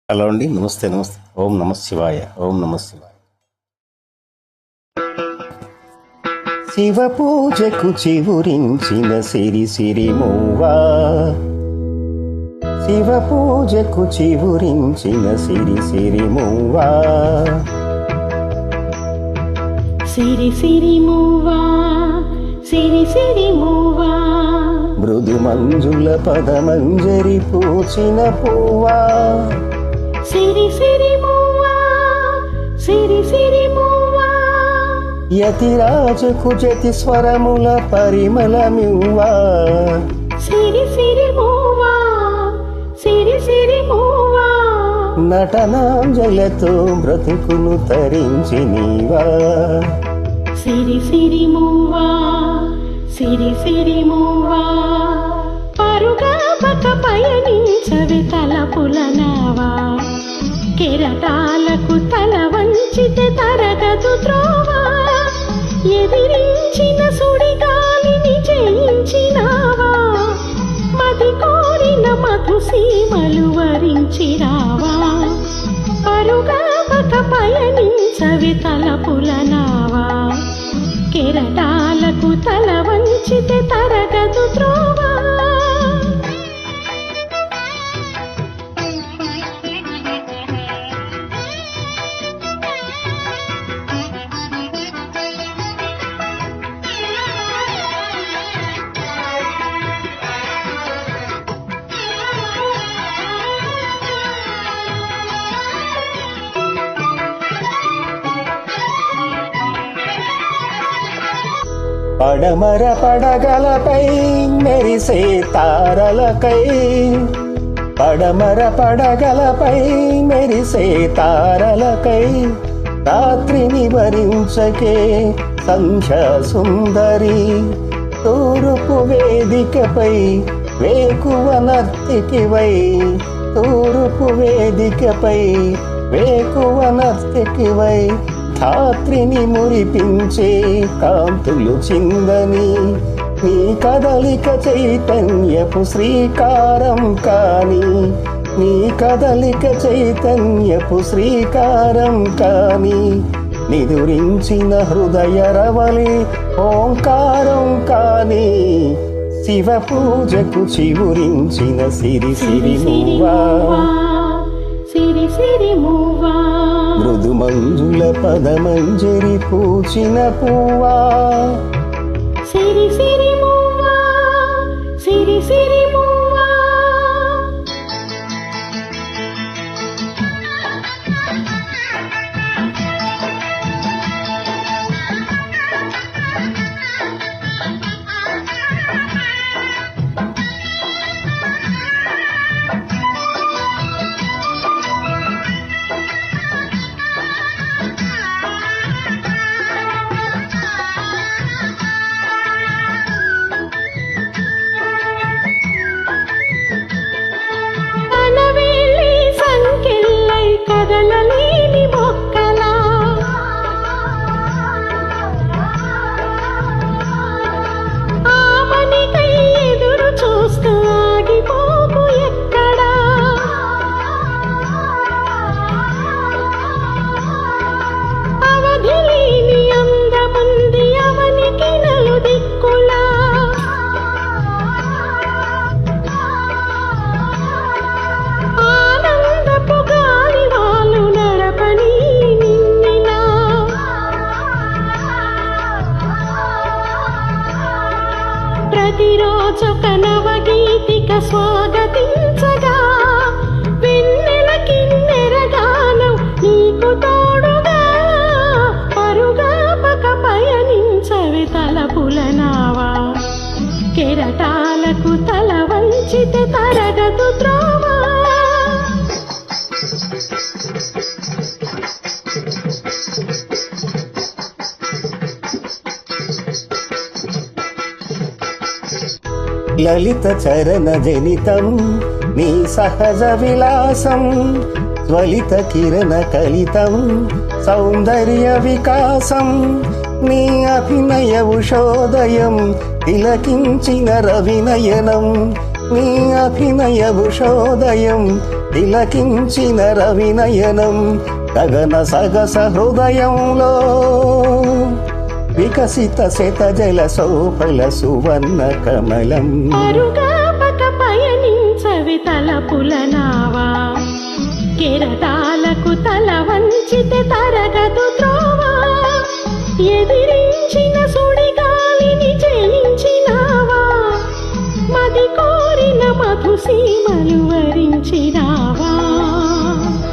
Hello అండి, నమస్తే నమస్తే. ఓం నమ శివాయ, ఓం నమ శివాయ. శివ పూజకు చివురించిన సిరి సిరి మూవా, శివ పూజకు చివురించిన సిరి సిరి మూవా, సిరి సిరి మూవా, సిరి సిరి మూవా, మృదు మంజుల పదమంజరి పూచిన పువ్వా, సిరి సిరి మూవా, సిరి సిరి మూవా, యతిరాజకు జతి స్వరముల పరిమళమివ్వా, సిరి సిరి మూవా, సిరి సిరి మూవా, నటనాంజలతో బ్రతుకును తరించి నీవా, సిరి సిరి మూవా, సిరి సిరి మూవా, పరుగా పక పయనించవి తలపుల నావా, కెరటాలకు తల వంచితే తరగదు త్రోవా, ఎదిరించిన సుడిగాలిని జయించినావా, మది కోరిన మధు సీమలు వరించిరావా, పరుగా పక పయనించవి తలపుల నావా, కెరటాలకు తల వంచితే తరగదు త్రోవా. పడమర పడగలపై మెరిసే తారలకై, పడమర పడగలపై మెరిసే తారలకై, రాత్రిని వరించకే సంధ్యా సుందరి, తూర్పు వేదికపై వేకువ నర్తికివై, తూర్పు వేదికపై వేకువ నర్తికివై, ధాత్రిని మురిపించే కాంతులు చిందని, నీ కదలిక చైతన్యపు శ్రీకారం కాని, నీ కదలిక చైతన్యపు శ్రీకారం కాని, నిదురించిన హృదయ రవలి ఓంకారం కాని, శివ పూజకు చివురించిన సిరి సిరి మూవా, సిరి సిరి మూవా, మృదు మంజుల పదమంజరి పూచిన పువ్వా, సిరి సిరి మూవా, సిరి సిరి మూవా, కనవేలి సంకెళ్ళై కదలలేని మొక్కలా, ఆమనికై ఎదురు చూస్తూ ఆగిపోకు ఎక్కడా, అవధి లేని అందముంది అవనికి నలుదిక్కులా, ఆనందపు గాలి వాలు నడపని నిన్నిలా, ప్రతిరోజు కనవగీతిక స్వాగతించగా, వెన్నెల కిన్నెరగానం నీకు తోడుగా, పరుగా పక పయనించవి తలపుల నావా, కెరటాలకు తల వంచితే తరగదు త్రోవా. లలిత చరణ జనితం నీ సహజ విలాసం, జ్వలిత కిరణ కలితం సౌందర్య వికాసం, నీ అభినయ ఉషోదయం తిలకించిన రవినయనం, నీ అభినయ ఉషోదయం తిలకించిన రవినయనం గగన సగస హృదయంలో వికసిత శతజల సోఫల సువర్ణ కమలం. అరుగాపక పయనించవి తలపుల నావా, కెరటాలకు తల వంచితే తరగదు త్రోవా. ఎదిరించిన సుడిగాలిని జయించినావా, మది కోరిన మధుసీమలు వరించినావా.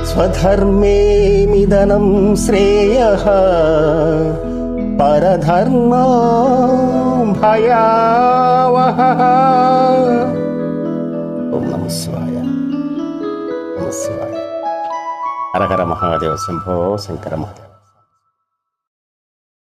స్వధర్మే మిదనం శ్రేయః పరధర్మో భయావహః. ఓం నమః శివాయ. నమః శివాయ. హర హర మహాదేవ శంభో శంకర మహాదేవ.